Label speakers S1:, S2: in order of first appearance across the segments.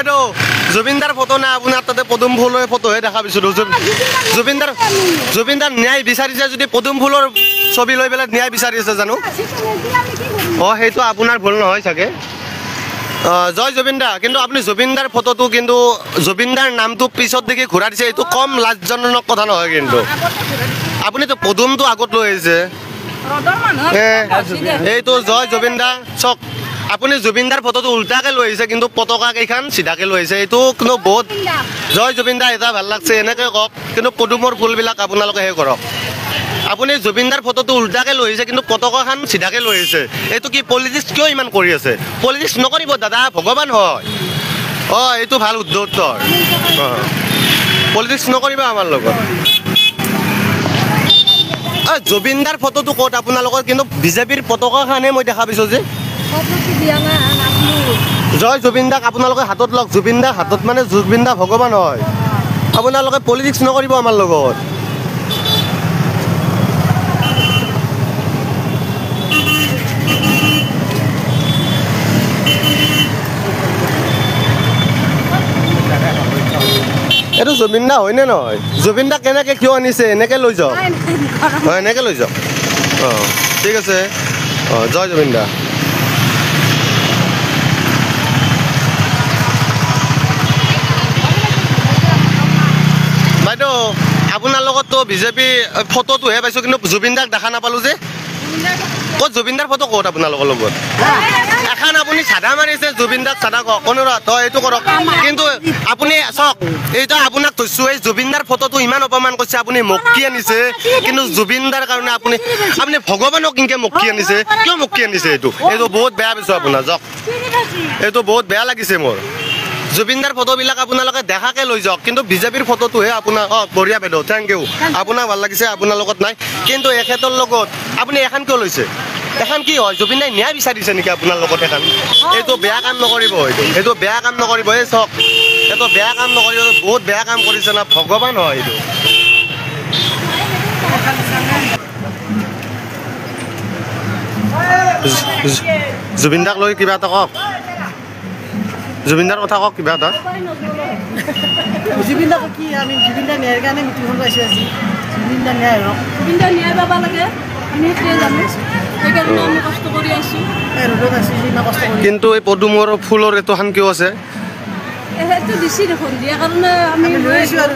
S1: বাইদেউ জুবিনদাৰ ফটো নাই আপোনাৰ তাতে পদুম ফুলৰ ফটোহে দেখা পাইছিলোঁ জুবিনদাৰ ন্যায় বিচাৰিছে যদি পদুম ফুলৰ ছবি লৈ পেলাই ন্যায় বিচাৰি আছে জানো অঁ সেইটো আপোনাৰ ভুল নহয় চাগে জয় জুবিনদা কিন্তু আপুনি জুবিনদাৰ ফটোটো কিন্তু জুবিনদাৰ নামটো পিছত দেখি ঘূৰাই দিছে এইটো কম লাজজনক কথা নহয় কিন্তু আপুনিতো পদুমটো আগত লৈ আহিছে এইটো জয় জুবিনদা চক আপুনি জুবিনদাৰ ফটোটো উল্টাকে লৈ আহিছে কিন্তু পতাকা কেইখন চিধাকে লৈ আহিছে এইটো কিন্তু বহুত জয় জুবিনদা এটা ভাল লাগছে এনেকৈ কওক কিন্তু পদুমৰ ফুলবিলাক আপোনালোকে সেই কৰক আপুনি জুবিনদাৰ ফটোটো উল্টাকে লৈ আহিছে কিন্তু পতাকাখন চিধাকে লৈ আহিছে এইটো কি পলিটিক্স কিয় ইমান কৰি আছে পলিটিক্স নকৰিব দাদা ভগৱান হয় অঁ এইটো ভাল উত্তৰ পলিটিক্স নকৰিবা আমাৰ লগত জুবিনদাৰ ফটোটো ক'ত আপোনালোকৰ কিন্তু বিজেপিৰ পতাকাখনে মই দেখা পাইছোঁ যে জয় জুবিনদাক আপোনালোকে হাতত লওক জুবিনদাৰ হাতত মানে জুবিনদা ভগৱান হয় আপোনালোকে পলিটিক্স নকৰিব আমাৰ লগত এইটো জুবিনদা হয়নে নহয় জুবিনদা কেনেকৈ কিয় আনিছে এনেকৈ লৈ যাওক হয় এনেকৈ লৈ যাওক অঁ ঠিক আছে অঁ জয় জুবিনদা বাইদেউ আপোনাৰ লগততো বিজেপি ফটোটোহে পাইছোঁ কিন্তু জুবিনদাক দেখা নাপালোঁ যে ক'ত জুবিনদাৰ ফটো ক'ত আপোনালোকৰ লগত এখন আপুনি চাদা মাৰিছে জুবিনদাক চাদা কওক অনুৰোধ এইটো কৰক কিন্তু আপুনি চাওক এইটো আপোনাক থৈছোঁ এই জুবিনদাৰ ফটোটো ইমান অপমান কৰিছে আপুনি মক্কি আনিছে কিন্তু জুবিনদাৰ কাৰণে আপুনি ভগৱানক কেনেকৈ মক্কি আনিছে কিয় মক্কি আনিছে এইটো বহুত বেয়া পাইছোঁ আপোনাৰ যাওক এইটো বহুত বেয়া লাগিছে মোৰ জুবিনদাৰ ফটোবিলাক আপোনালোকে দেখাকে লৈ যাওক কিন্তু বিজেপিৰ ফটোটোহে আপোনাৰ অঁ বঢ়িয়া বাইদেউ থেংক ইউ আপোনাক ভাল লাগিছে আপোনাৰ লগত নাই কিন্তু এখেতৰ লগত আপুনি এখন কিয় লৈছে এখন কি হয় জুবিনদাই ন্যায় বিচাৰিছে নেকি আপোনাৰ লগত এখন এইটো বেয়া কাম নকৰিব এইটো বেয়া কাম নকৰিব এই চাওক এইটো বেয়া কাম নকৰিব বহুত বেয়া কাম কৰিছে না ভগৱান হয় এইটো জুবিনদাক লৈ কিবা এটা কওক জুবিনদাৰ কথা কওক কিবা এটা
S2: জুবিনদাক কি আমি জুবিনদাৰ ন্যায়ৰ কাৰণে মিটিংখন পাইছোঁ আজি জুবিনদাৰ ন্যায় হওক জুবিনদাৰ ন্যায় পাব লাগে আমি সেইটোৱে জানো সেইকাৰণে আমি কষ্ট কৰি আছোঁ ৰ'দত আছোঁ ইমান কষ্ট কৰি
S1: কিন্তু এই পদুমৰ ফুলৰ এইটোখন কিয় আছে
S2: সেইটো দিছি দেখোন দিয়াৰ কাৰণে আমি লৈ আছোঁ আৰু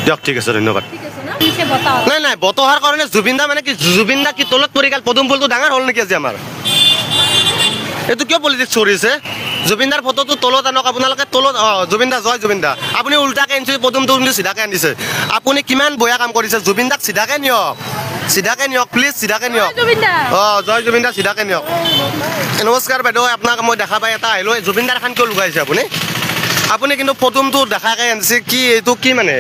S1: দিয়ক ঠিক আছে ধন্যবাদ নাই নাই বতহাৰ কাৰণে জুবিনদা মানে কি জুবিনদা কি তলত পৰি গ'ল পদুম ফুলটো ডাঙৰ হ'ল নেকি আজি আমাৰ এইটো কিয় পলিটিক্স কৰিছে জুবিনদাৰ ফটোটো তলত আনক আপোনালোকে তলত জুবিনদা জয় জুবিনদা আপুনি উল্টাকে আনিছে পদুমটো কিন্তু চিধাকে আনিছে আপুনি কিমান বেয়া কাম কৰিছে জুবিনদাক চিধাকে নিয়ক প্লিজ চিধাকে নিয়ক অঁ জয় জুবিনদা চিধাকে নিয়ক নমস্কাৰ বাইদেউ আপোনাক মই দেখা পাই এটা আহিলোঁ জুবিনদাৰ এখন কিয় লগাইছে আপুনি কিন্তু পদুমটো দেখাকে আনিছে কি এইটো কি মানে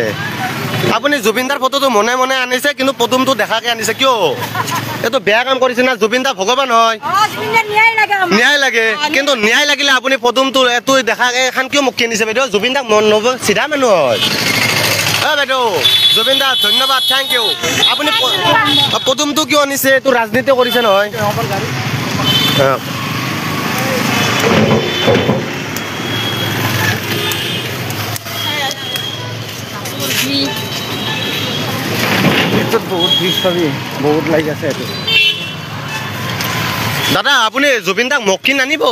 S1: আপুনি জুবিনদাৰ ফটোটো মনে মনে আনিছে কিন্তু পদুমটো দেখাকে আনিছে কিয় এইটো বেয়া কাম কৰিছে না জুবিনদা ভগৱান হয় ন্যায় লাগে কিন্তু ন্যায় লাগিলে আপুনি পদুমটো এইটো দেখাকে এখন কিয় মক্কি আনিছে বাইদেউ জুবিনদাক চিধা মানুহ হয় বাইদেউ জুবিনদা ধন্যবাদ থেংক ইউ আপুনি পদুমটো কিয় আনিছে এইটো ৰাজনীতি কৰিছে নহয়
S3: বহুত ভিৰ পাবি বহুত লাইক আছে
S1: দাদা আপুনি জুবিনদাক মক্কি নানিব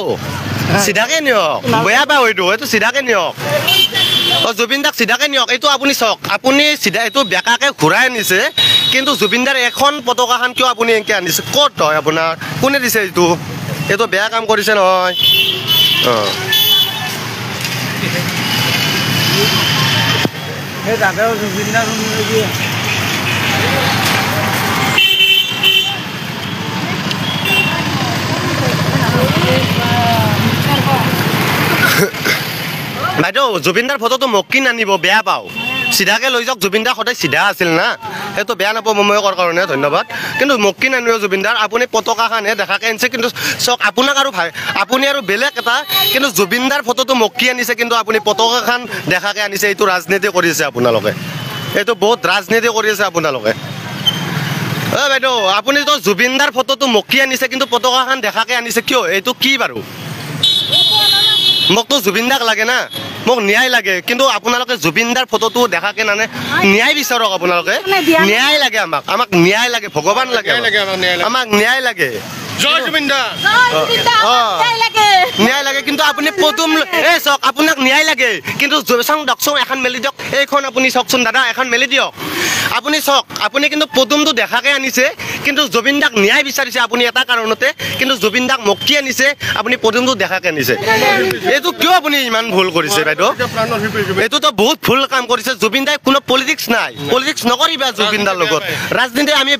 S1: চিধাকে নিয়ক বেয়া পাওঁ এইটো চিধাকে নিয়ক অঁ জুবিনদাক চিধাকে নিয়ক এইটো আপুনি চাওক আপুনি চিধা এইটো বেকাকে ঘূৰাই আনিছে কিন্তু জুবিনদাৰ এখন পতাকাখন কিয় আপুনি এনেকৈ আনিছে ক'ত হয় আপোনাৰ কোনে দিছে এইটো বেয়া কাম কৰিছে নহয় অঁ
S3: দাদাও জুবিনদাৰ
S1: বাইদেউ জুবিনদাৰ ফটোটো মক্কি নানিব বেয়া পাওঁ চিধাকে লৈ যাওক জুবিনদা সদায় চিধা আছিল না সেইটো বেয়া নাপাব মই কৰাৰ কাৰণে ধন্যবাদ কিন্তু মক্কি নানিব জুবিনদাৰ আপুনি পতাকাখনহে দেখাকে আনিছে কিন্তু চাওক আপোনাক আৰু আপুনি আৰু বেলেগ এটা কিন্তু জুবিনদাৰ ফটোটো মক্কি আনিছে কিন্তু আপুনি পতাকাখন দেখাকে আনিছে এইটো ৰাজনীতি কৰিছে আপোনালোকে এইটো বহুত ৰাজনীতি কৰি আছে আপোনালোকে বাইদেউ আপুনিতো জুবিনদাৰ ফটোটো মক্কি আনিছে কিন্তু পতাকাখন দেখাকে আনিছে কিয় এইটো কি বাৰু মোকতো জুবিন দাক লাগে না মোক ন্যায় লাগে কিন্তু আপোনালোকে জুবিন দাৰ ফটোটো দেখাকে নানে ন্যায় বিচাৰক আপোনালোকে ন্যায় লাগে আমাক ন্যায় লাগে ভগৱান লাগে আমাক ন্যায় লাগে
S3: জয় জুবিন দা
S1: ন্যায় লাগে কিন্তু আপুনি পদুম এই চাওক আপোনাক ন্যায় লাগে কিন্তু চাওঁ দকচোন এখন মেলি দিয়ক এইখন আপুনি চাওকচোন দাদা এখন মেলি দিয়ক আপুনি চাওক আপুনি কিন্তু পদুমটো দেখাকে আনিছে কিন্তু জুবিন দাক ন্যায় বিচাৰিছে আপুনি এটা কাৰণতে কিন্তু জুবিন দাক মুক্তি আনিছে আপুনি পদুমটো দেখাকে আনিছে এইটো কিয় আপুনি ইমান ভুল কৰিছে বাইদেউ এইটোতো বহুত ভুল কাম কৰিছে জুবিন দাই কোনো পলিটিক্স নাই পলিটিক্স নকৰিবা জুবিন দাৰ লগত ৰাজনীতি আমি